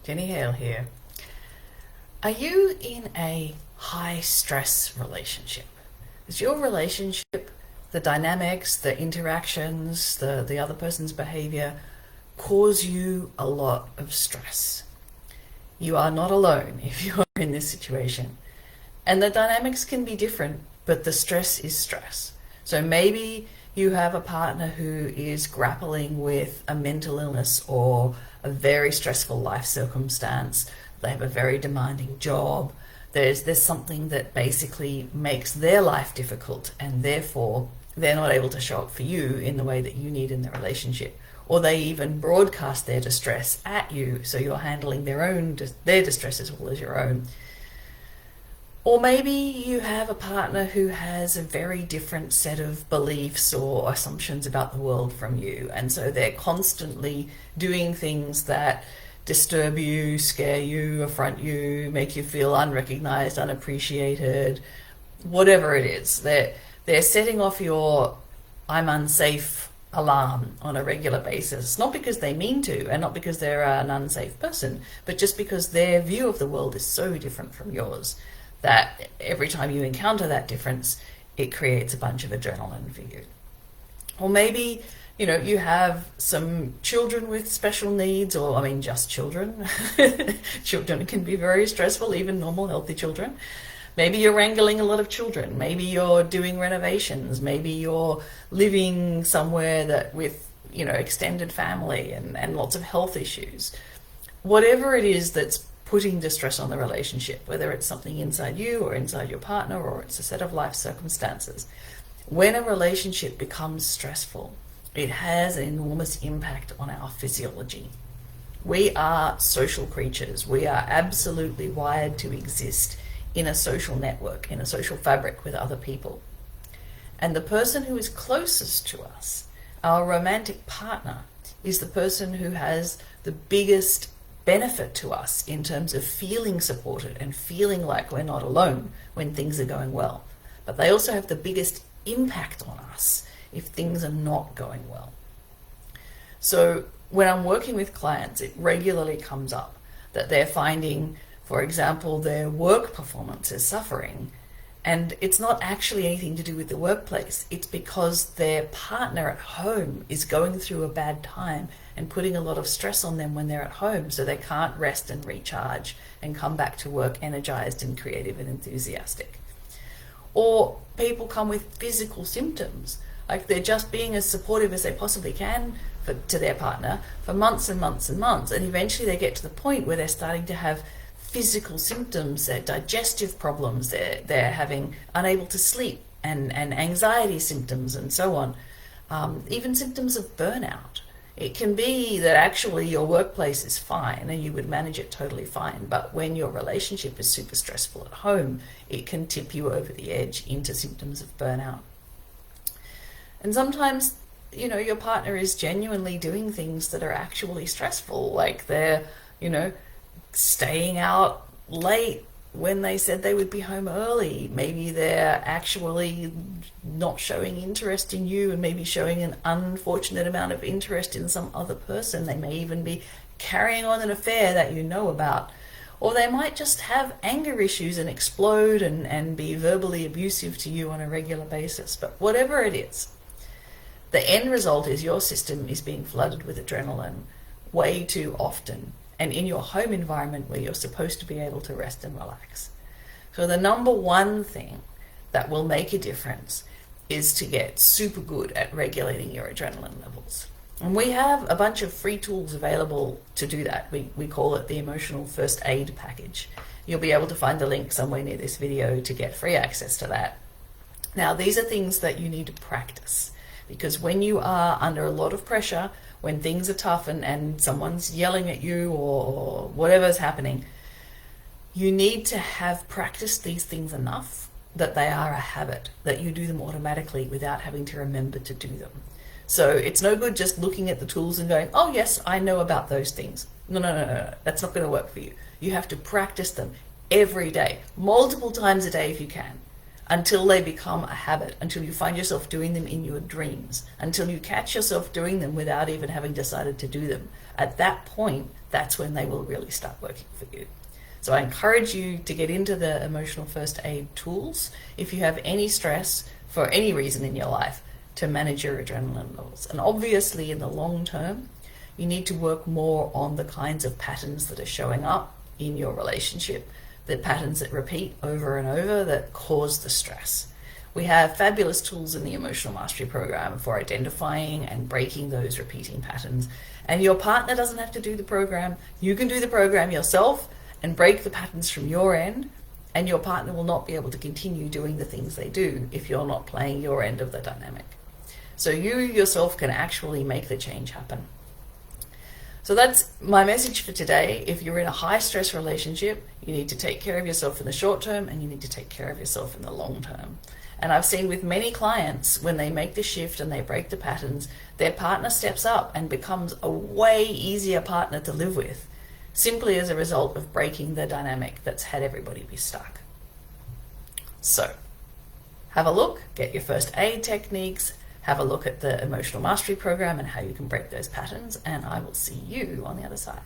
Jenny Hale here. Are you in a high stress relationship? Is your relationship, the dynamics, the interactions, the other person's behavior cause you a lot of stress? You are not alone if you are in this situation. And the dynamics can be different, but the stress is stress. So maybe you have a partner who is grappling with a mental illness or a very stressful life circumstance. They have a very demanding job. There's something that basically makes their life difficult, and therefore they're not able to show up for you in the way that you need in the relationship. Or they even broadcast their distress at you, so you're handling their distress as well as your own. Or maybe you have a partner who has a very different set of beliefs or assumptions about the world from you, and so they're constantly doing things that disturb you, scare you, affront you, make you feel unrecognized, unappreciated, whatever it is. They're setting off your "I'm unsafe" alarm on a regular basis, not because they mean to and not because they're an unsafe person, but just because their view of the world is so different from yours that every time you encounter that difference, it creates a bunch of adrenaline for you. Or maybe, you have some children with special needs, or just children. Children can be very stressful, even normal, healthy children. Maybe you're wrangling a lot of children. Maybe you're doing renovations. Maybe you're living somewhere that with, extended family and lots of health issues. Whatever it is that's putting distress on the relationship, whether it's something inside you or inside your partner, or it's a set of life circumstances. When a relationship becomes stressful, it has an enormous impact on our physiology. We are social creatures. We are absolutely wired to exist in a social network, in a social fabric with other people. And the person who is closest to us, our romantic partner, is the person who has the biggest benefit to us in terms of feeling supported and feeling like we're not alone when things are going well. But they also have the biggest impact on us if things are not going well. So when I'm working with clients, it regularly comes up that they're finding, for example, their work performance is suffering. And it's not actually anything to do with the workplace. It's because their partner at home is going through a bad time and putting a lot of stress on them when they're at home, so they can't rest and recharge and come back to work energized and creative and enthusiastic. Or people come with physical symptoms, like they're just being as supportive as they possibly can to their partner for months and months and months, and eventually they get to the point where they're starting to have physical symptoms, their digestive problems, they're having unable to sleep and anxiety symptoms and so on, even symptoms of burnout. It can be that actually your workplace is fine and you would manage it totally fine, but when your relationship is super stressful at home, it can tip you over the edge into symptoms of burnout. And sometimes, your partner is genuinely doing things that are actually stressful, like they're, staying out late when they said they would be home early. Maybe they're actually not showing interest in you and maybe showing an unfortunate amount of interest in some other person. They may even be carrying on an affair that you know about. Or they might just have anger issues and explode and be verbally abusive to you on a regular basis. But whatever it is, the end result is your system is being flooded with adrenaline way too often, and in your home environment where you're supposed to be able to rest and relax. So the number one thing that will make a difference is to get super good at regulating your adrenaline levels. And we have a bunch of free tools available to do that. We call it the Emotional First Aid Package. You'll be able to find the link somewhere near this video to get free access to that. Now, these are things that you need to practice, because when you are under a lot of pressure, when things are tough and someone's yelling at you or whatever's happening, you need to have practiced these things enough that they are a habit, that you do them automatically without having to remember to do them. So it's no good just looking at the tools and going, oh yes, I know about those things. No, that's not going to work for you. You have to practice them every day, multiple times a day if you can. until they become a habit, until you find yourself doing them in your dreams, until you catch yourself doing them without even having decided to do them. At that point, that's when they will really start working for you. So I encourage you to get into the emotional first aid tools if you have any stress for any reason in your life, to manage your adrenaline levels. And obviously in the long term, you need to work more on the kinds of patterns that are showing up in your relationship, the patterns that repeat over and over that cause the stress. We have fabulous tools in the Emotional Mastery Program for identifying and breaking those repeating patterns. And your partner doesn't have to do the program. You can do the program yourself and break the patterns from your end, and your partner will not be able to continue doing the things they do if you're not playing your end of the dynamic. So you yourself can actually make the change happen. So that's my message for today. If you're in a high stress relationship, you need to take care of yourself in the short term, and you need to take care of yourself in the long term. And I've seen with many clients, when they make the shift and they break the patterns, their partner steps up and becomes a way easier partner to live with, simply as a result of breaking the dynamic that's had everybody be stuck. So have a look, get your first aid techniques, have a look at the Emotional Mastery Program and how you can break those patterns, and I will see you on the other side.